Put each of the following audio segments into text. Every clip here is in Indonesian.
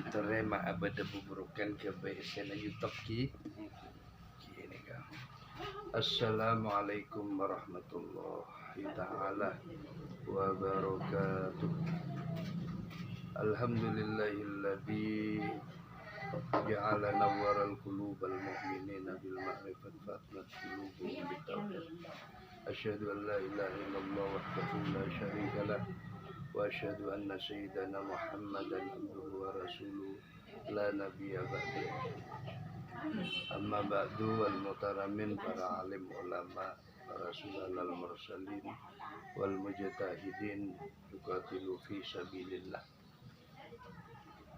kita rema abada buburukan ke BSN YouTube kini kan. Assalamualaikum warahmatullahi taala wabarakatuh. Alhamdulillahilladzi ja'ala nawwaral qulubal mu'minina bil ma'rifat fatnat qulubuhum bitawhid. Asyhadu an la ilaha illallah wahdahu la syarika lah wa asyhadu anna sayyidana Muhammadan abduhu wa rasuluh la nabiyya ba'dahu. Amma ba'du, wal mutaramin, para alim ulama, para sulal mursalin wal mujtahidin yuqatilu fi sabilillah.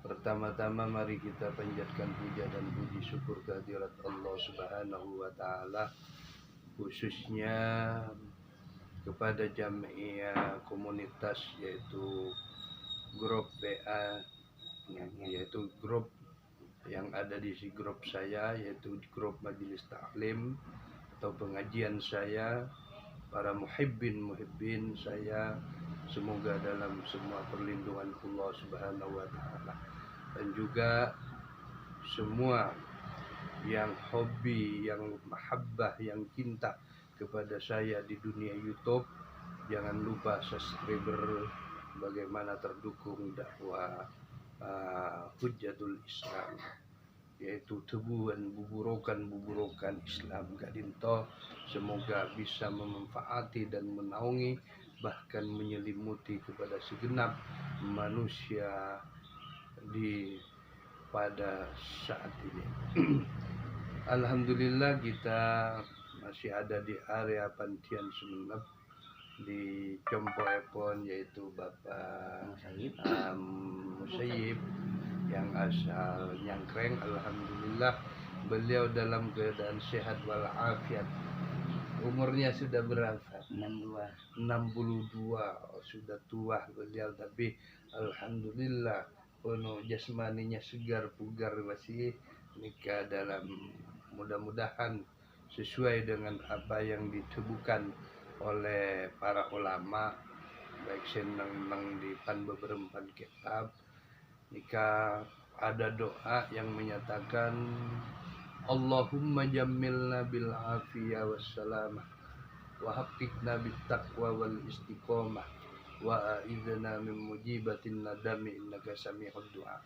Pertama-tama mari kita panjatkan puja dan puji syukur kehadirat Allah Subhanahu wa taala, khususnya kepada jamiah komunitas, yaitu grup WA, yaitu grup yang ada di grup saya, yaitu grup majelis taklim atau pengajian saya, para muhibbin saya, semoga dalam semua perlindungan Allah Subhanahu wa taala, dan juga semua yang hobi, yang mahabbah, yang cinta kepada saya di dunia YouTube, jangan lupa subscriber bagaimana terdukung dakwah Hujjatul Islam, yaitu tebuan buburokan Islam Gadinto. Semoga bisa memanfaati dan menaungi, bahkan menyelimuti kepada segenap manusia di pada saat ini. Alhamdulillah kita masih ada di area Pantian Sumeneb di Compo Epon, yaitu Bapak Musayyib yang asal Nyangkreng. Alhamdulillah beliau dalam keadaan sehat walafiat. Umurnya sudah berapa? 62. Sudah tua beliau, tapi alhamdulillah penuh jasmaninya segar bugar, masih nikah dalam, mudah-mudahan sesuai dengan apa yang ditebukan oleh para ulama, baik senang di pan beberapa kitab nikah. Ada doa yang menyatakan Allahumma jammilna bil afiyah wassalamah wa haqqiqna bit taqwa wal istiqomah wa a'idna min mujibatin nadami innaka sami'ud du'a.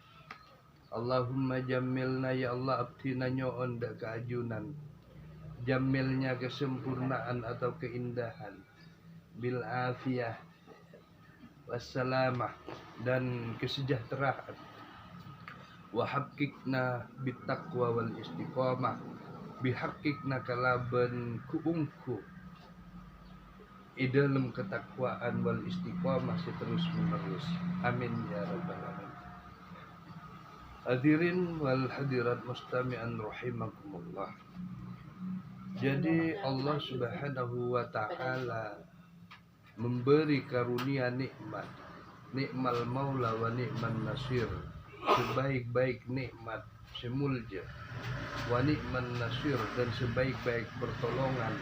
Allahumma jammilna, ya Allah abtina nyoon da keajunan, jamilnya kesempurnaan atau keindahan, bil afiyah wassalamah dan kesejahteraan, wa haqiqna bit taqwa wal istiqamah, bihaqiqna kalaban kuungku dalam ketakwaan wal istiqamah seterus menerus, amin ya rabbal alamin. Hadirin wal hadirat mustami'an rahimakumullah. Jadi Allah Subhanahu wa taala memberi karunia nikmat, nikmal maula wa ni'man nasir, sebaik-baik nikmat semulja, wa ni'man nasir, dan sebaik-baik pertolongan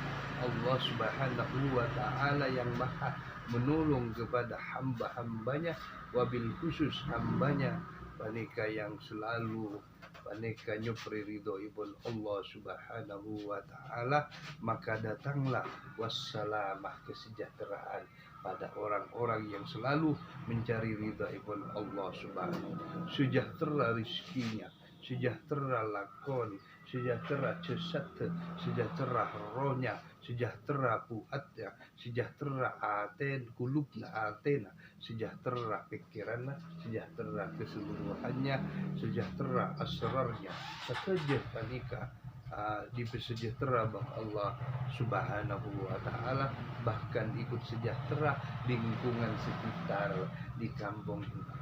Allah Subhanahu wa taala yang maha menolong kepada hamba-hambanya, wabil khusus hambanya panika yang selalu panika nyupri ridho ibn Allah Subhanahu wa taala. Maka datanglah wassalamah, kesejahteraan pada orang-orang yang selalu mencari ridha ibn Allah Subhanahu. Sejahtera rizkinya, sejahtera lakon, sejahtera jasad, sejahtera rohnya, sejahtera puatnya, sejahtera aten kulubna atena, sejahtera pikirannya, sejahtera keseluruhannya, sejahtera asrarnya. Saja panika dibersejahtera bang Allah Subhanahu wa taala, bahkan ikut sejahtera di lingkungan sekitar di kampung ini.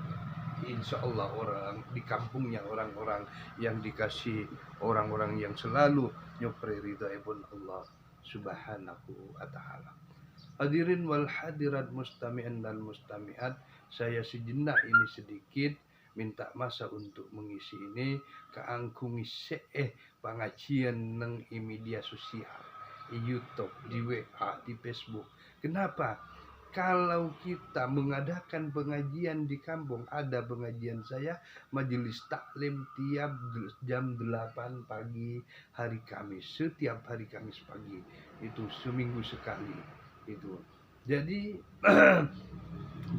Insya Allah orang di kampungnya orang-orang yang dikasih, orang-orang yang selalu nyopri ridha ibn Allah Subhanahu wa ta'ala. Hadirin wal hadirat mustami'an dan mustami'at, saya sejenak ini sedikit minta masa untuk mengisi ini keangkungi pengajian neng media sosial, di YouTube, di WA, di Facebook. Kenapa? kalau kita mengadakan pengajian di kampung, ada pengajian saya, majelis taklim tiap jam 8 pagi hari Kamis, setiap hari Kamis pagi, itu seminggu sekali itu. Jadi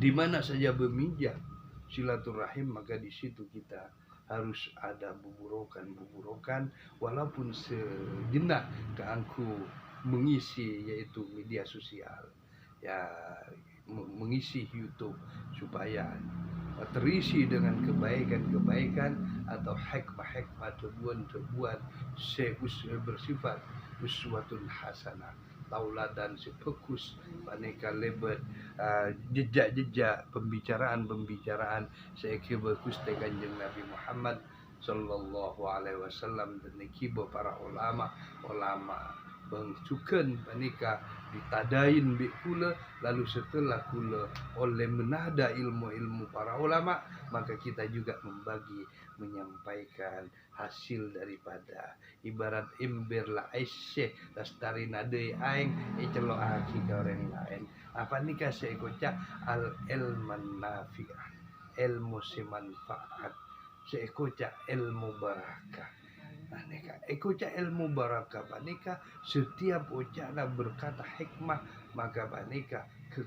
di mana saja bermijak silaturahim, maka di situ kita harus ada buburokan walaupun sejenak keangku mengisi, yaitu media sosial ya, mengisi YouTube supaya terisi dengan kebaikan-kebaikan atau hikmah-hikmah, tebuan-tebuan bersifat uswatun hasanah, tauladan sepekus paneka lebat, jejak-jejak pembicaraan seekebekus te Kanjeng Nabi Muhammad sallallahu alaihi wasallam, dan kibo para ulama bangsukan paneka ditadain bi kula, lalu setelah kula oleh menada ilmu-ilmu para ulama, maka kita juga menyampaikan hasil daripada ibarat ember la aisyah lastari nade aing celo aki ke orang lain. Apa nikah saya kocak al ilman nafi'ah, ilmu semanfaat, saya kocak ilmu barakah. Aneka ekoca ilmu barakah panika, setiap ucana berkata hikmah, maka panika ke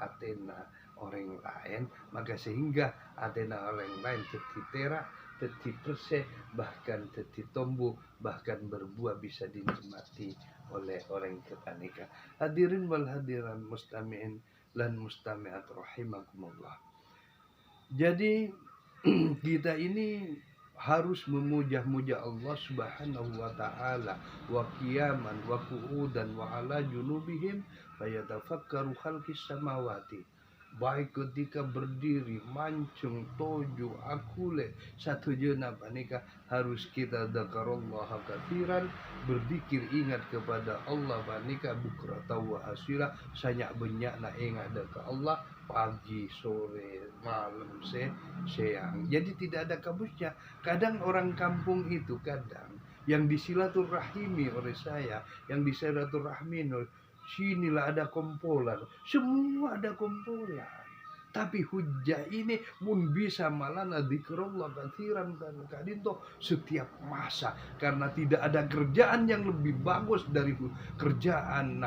atena orang lain, maka sehingga atena orang lain tetitera, tetiperse, bahkan tetitombu, bahkan berbuah bisa dinikmati oleh orang kepanika. Hadirin wal hadiran mustami'in lan mustami'at rahimakumullah. Jadi kita ini harus memuja-muja Allah Subhanahu wa taala wa qiyaman wa qu'udan wa ala junubihim fayatafakkaru khalqis samawati. Baik ketika berdiri, mancung, toju, akule, satu jenab panika harus kita dzakarallaha katsiran, berzikir ingat kepada Allah panika bukrata wa asila, sanyak benyakna ingat ke Allah pagi, sore, malam, siang. Jadi tidak ada kabusnya. Kadang orang kampung itu yang disilaturahimi oleh saya, yang disilaturahmi oleh sinilah ada kompolan, semua ada kompolan. Tapi hujah ini mun bisa malana dzikrullah katsiran dan kadinto setiap masa, karena tidak ada kerjaan yang lebih bagus dari kerjaan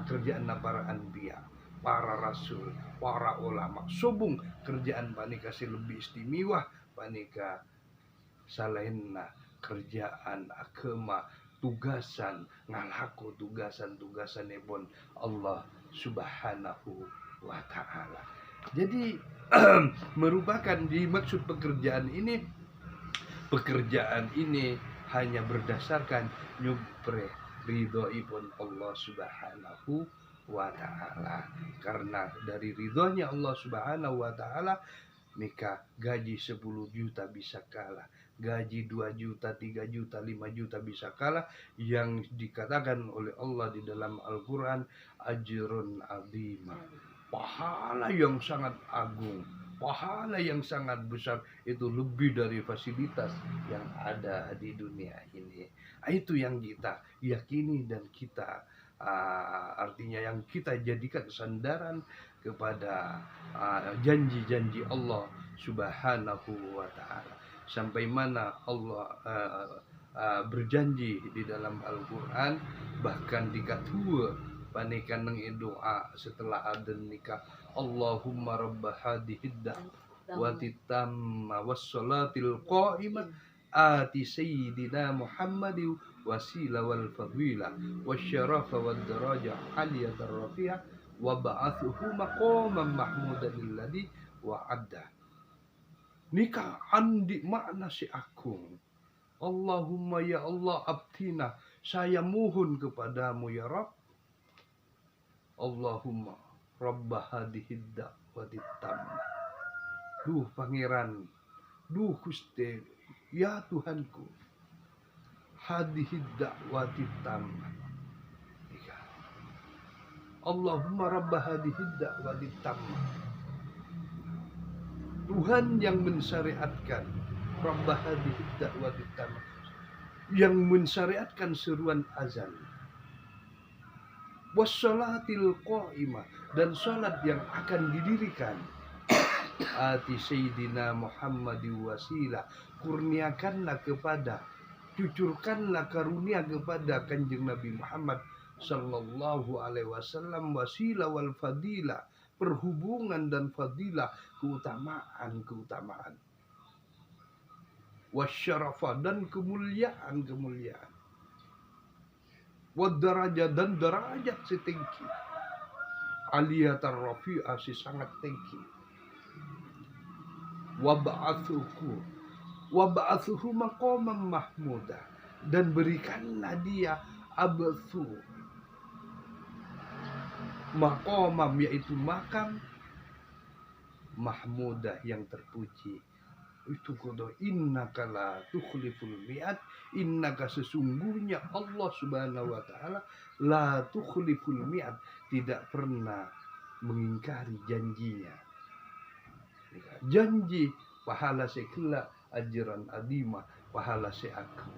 kerjaan para anbiya, para rasul, para ulama. Subung kerjaan panika lebih istimewa panika salainna kerjaan agama, tugasan ngalaku tugasan ebon Allah Subhanahu wa taala. Jadi merupakan dimaksud pekerjaan ini hanya berdasarkan nyupre ridhoipun Allah Subhanahu wa taala. Karena dari ridhonya Allah Subhanahu wa taala, maka gaji 10 juta bisa kalah, gaji 2 juta, 3 juta, 5 juta bisa kalah, yang dikatakan oleh Allah di dalam Al-Quran ajrun azimah, pahala yang sangat agung, pahala yang sangat besar, itu lebih dari fasilitas yang ada di dunia ini. Itu yang kita yakini dan kita artinya yang kita jadikan sandaran kepada janji-janji Allah Subhanahu wa taala. Sampai mana Allah berjanji di dalam Al-Quran, bahkan dikatua panikan neng doa setelah ada nikah, Allahumma rabba hadihid da'wati tamma wassalatil qa'imah ati sayyidina Muhammadin wasila wal fadwila wasyarafa wad daraja aliyatar rafi'ah wa ba'athuhu maqaman mahmudan alladhi wa'adda. Nikah andi makna si agung. Allahumma ya Allah abtina, saya mohon kepadamu ya Rabb. Allahumma rabba hadihid da'wati tamma. Duh pangeran, duh Gusti, ya Tuhanku, hadihid da'wati tamma. Allahumma rabba hadihid da'wati tamma. Tuhan yang mensyariatkan, rabba hadihid da'wati tamma, yang mensyariatkan seruan azan, wassalatil qa'imah, dan sholat yang akan didirikan. Ati Sayyidina Muhammadi wasilah, kurniakanlah kepada, cucurkanlah karunia kepada kanjeng Nabi Muhammad sallallahu alaihi wasallam wasilah wal fadilah, perhubungan dan fadilah, keutamaan wasyarafah dan kemuliaan wadarajat dan derajat setinggi, aliyatar rafi'ah si sangat tinggi, wab'athuhu maqaman mahmuda, dan berikanlah dia abathu maqamam, yaitu makam mahmudah yang terpuji. Itu kodo innaka la tukhliful mi'ad, innaka sesungguhnya Allah subhanahu wa ta'ala la tukhliful mi'ad, tidak pernah mengingkari janjinya. Janji pahala sekela ajaran adimah, pahala seaku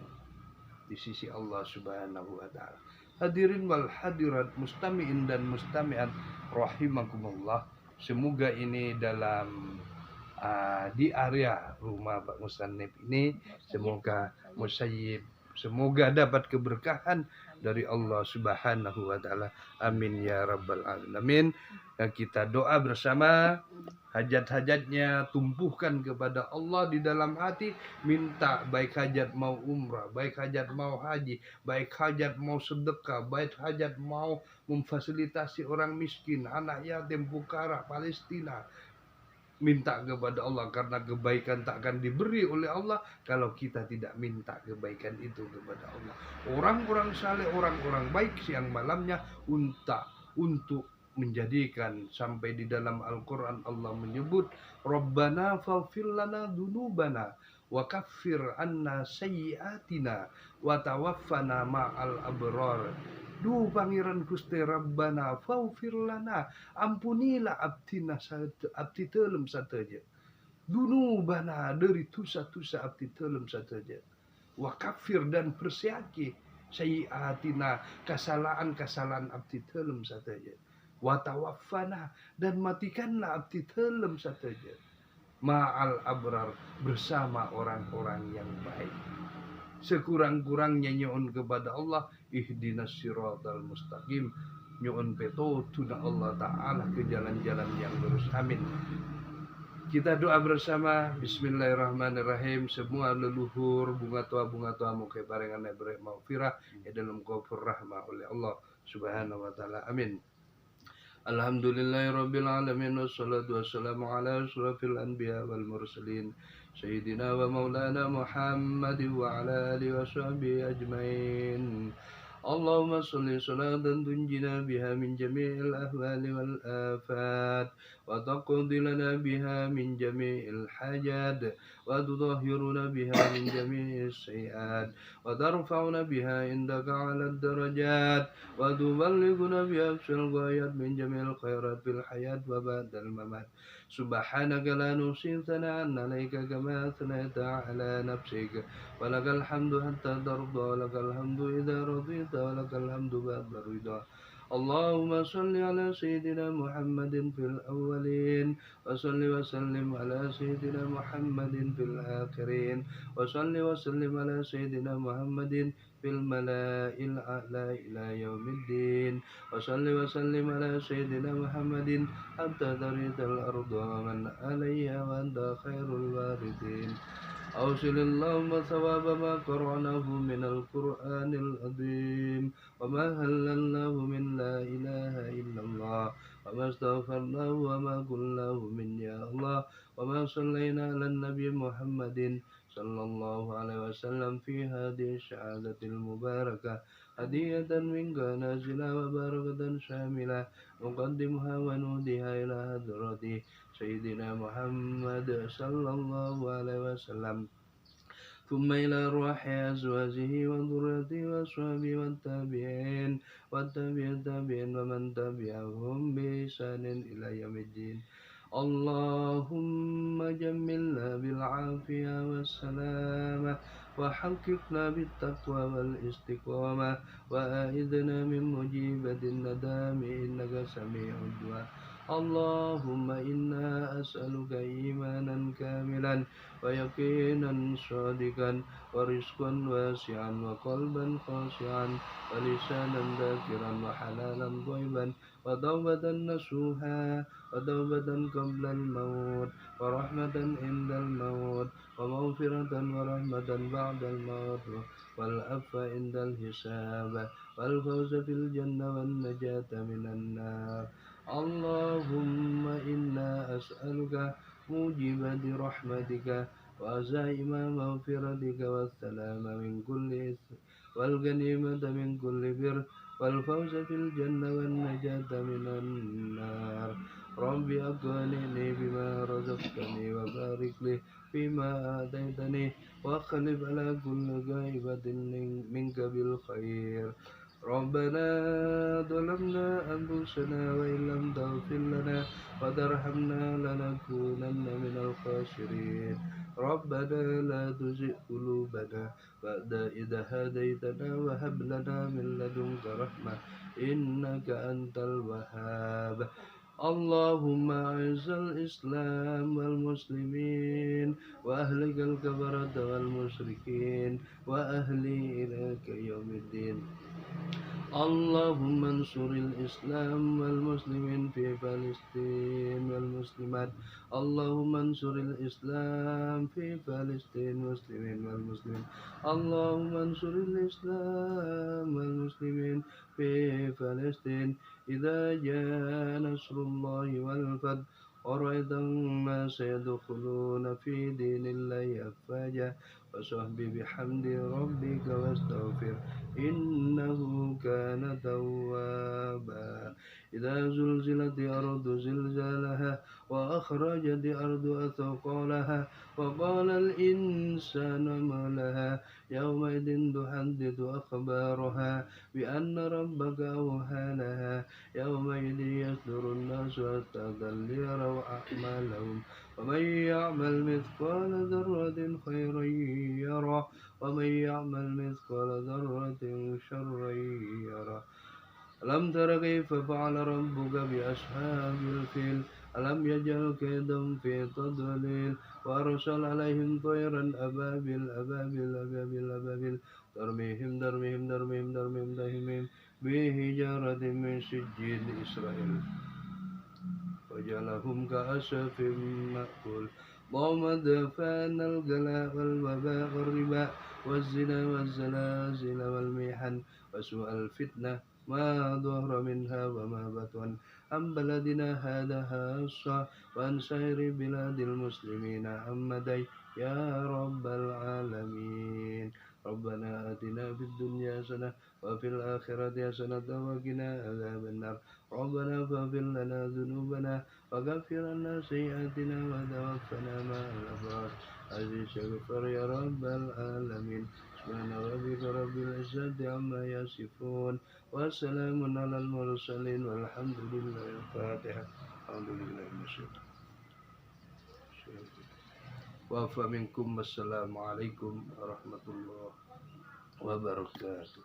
di sisi Allah subhanahu wa ta'ala. Hadirin wal hadirat, mustami'in dan mustami'at rahimakumullah. Semoga ini dalam di area rumah Pak Musannif ini, semoga musayyib, semoga dapat keberkahan dari Allah subhanahu wa ta'ala. Amin ya rabbal alamin. Dan kita doa bersama, hajat-hajatnya tumpuhkan kepada Allah di dalam hati, minta baik hajat mau umrah, baik hajat mau haji, baik hajat mau sedekah, baik hajat mau memfasilitasi orang miskin, anak yatim, fukara, Palestina. Minta kepada Allah, karena kebaikan tak akan diberi oleh Allah kalau kita tidak minta kebaikan itu kepada Allah. Orang-orang saleh, orang-orang baik siang malamnya untuk menjadikan, sampai di dalam Al-Quran Allah menyebut Rabbana faghfir lana dzunubana wa kaffir anna sayyi'atina wa tawaffana ma'al abrar. Duh Pangeran Gusti Rabbana faghfir lana, ampunilah abdi telem sateja, dunubana dari tusa-tusa abdi telem sateja, wa kafir dan persiaki sayyiatina, kesalahan-kesalahan abdi telem sateja, wa tawaffana dan matikanlah abdi telem sateja, ma'al abrar bersama orang-orang yang baik. Sekurang-kurangnya nyuun kepada Allah, ihdinas siratal mustaqim, nyuun petotuna Allah Ta'ala ke jalan-jalan yang lurus. Amin. Kita doa bersama. Bismillahirrahmanirrahim. Semua leluhur bunga tua muka barengan berek maghfirah ya dalam ghafur rahmah oleh Allah subhanahu wa ta'ala. Amin. Alhamdulillahirabbil alamin, wassalatu wassalamu ala asyrafil anbiya wal mursalin sayyidina wa maulana Muhammad wa ala alihi wa sahbihi ajmain. Allahumma sholli sholatan tunjina biha min jami'il ahwali wal afat wa taqdi lana biha min jami'il hajat wa tudahhiruna biha min jami'is sayyi'at wa tarfa'una biha indaka 'ala darajat wa tuballighuna biha aqsal ghayat min jami'il khairat fil hayat wa ba'dal mamat. Subhanaka la nuhsi thana'an 'alaika kama athnayta 'ala nafsika wa lakal hamdu hatta tarda wa lakal hamdu idza radita wa lakal hamdu ba'da ridha. Allahumma salli ala sayyidina Muhammadin fil awwalin wa salli wa sallim ala sayyidina Muhammadin fil akhirin wa salli wa sallim ala sayyidina Muhammadin fil mala'il a'la ila yaumiddin wa salli wa sallim ala sayyidina Muhammadin hatta taridal ardu wa man 'alayha wa anta khairul warithin. أوصل اللهم ثواب ما قرأناه من القرآن العظيم وما هللناه من لا إله إلا الله وما استغفرناه وما قلناه من يا الله وما صلينا على النبي محمد صلى الله عليه وسلم في هذه الشهادة المباركة هدية منك نازلة وبركة شاملة نقدمها ونوديها إلى حضرة سيدنا محمد صلى الله عليه وسلم ثم إلى أرواح أزواجه وذريته وأصحابه والتابعين والتابعين ومن تبعهم بإحسان إلى يوم الدين. اللهم جملنا بالعافية والسلامة وحققنا بالتقوى والاستقامة وأعذنا من مجيبة الندام إنك سميع الدعاء. اللهم إنا أسألك إيمانا كاملا ويقينا صادقا ورزقا واسعا وقلبا خاشعا ولسانا ذاكرا وحلالا طيبا وتوبة نصوحا وتوبة قبل الموت ورحمة عند الموت ومغفرة ورحمة بعد الموت والعفو عند الحساب والفوز في الجنة والنجاة من النار. اللهم إنا أسألك موجبات رحمتك وعزائم مغفرتك والسلام من كل إثم والغنيمة من كل بر والفوز في الجنة والنجاة من النار. رب أقنعني بما رزقتني وبارك لي فيما آتيتني واخلف على كل غائبة منك بالخير. ربنا ظلمنا أنفسنا وإن لم تغفر لنا وترحمنا لنكونن من الخاسرين. ربنا لا تزغ قلوبنا بعد إذ هديتنا وهب لنا من لدنك رحمة إنك أنت الوهاب. اللهم أعز الإسلام والمسلمين وأهلك الكفرة والمشركين وأهلي إليك يوم الدين. اللهم انصر الإسلام والمسلمين في فلسطين والمسلمات. اللهم انصر الإسلام في فلسطين والمسلمين والمسلمين. اللهم انصر الإسلام والمسلمين في فلسطين. إذا جاء نصر الله والفتح ورأيت الناس يدخلون في دين الله أفواجا فسبح بحمد ربك واستغفر إنه كان توابا. إذا زلزلت الأرض زلزالها وأخرجت الأرض أثقالها وقال الإنسان ما لها يومئذ تحدث أخبارها بأن ربك أوحى لها يومئذ يصدر الناس أشتاتا ليروا أعمالهم ومن يعمل مثقال ذرة خيرا يره ومن يعمل مثقال ذرة شرا يره. ألم تر كيف فعل ربك بأصحاب الفيل ألم يجعل كيدهم في تضليل وأرسل عليهم طيرا أبابيل أبابيل أبابيل أبابيل ترميهم بحجارة من سجيل إسرائيل وجعلهم كعصف مأكول. اللهم دفعنا الغلاء والوباء والربا والزنا والزلازل والمحن وسوء الفتنة ما ظهر منها وما بطن عن بلدنا هذا خاصة وعن سائر بلاد المسلمين عامة يا رب العالمين. ربنا آتنا في الدنيا حسنة وفي الآخرة حسنة وقنا عذاب النار. ربنا فاغفر لنا ذنوبنا وكفر عنا سيئاتنا وتوفنا مع الأبرار. عزيز اغفر يا رب العالمين. سبحان ربك رب العزة عما يصفون وسلام على المرسلين والحمد لله. الفاتحة. الحمد لله من الشيطان وعفو منكم. والسلام عليكم ورحمة الله وبركاته.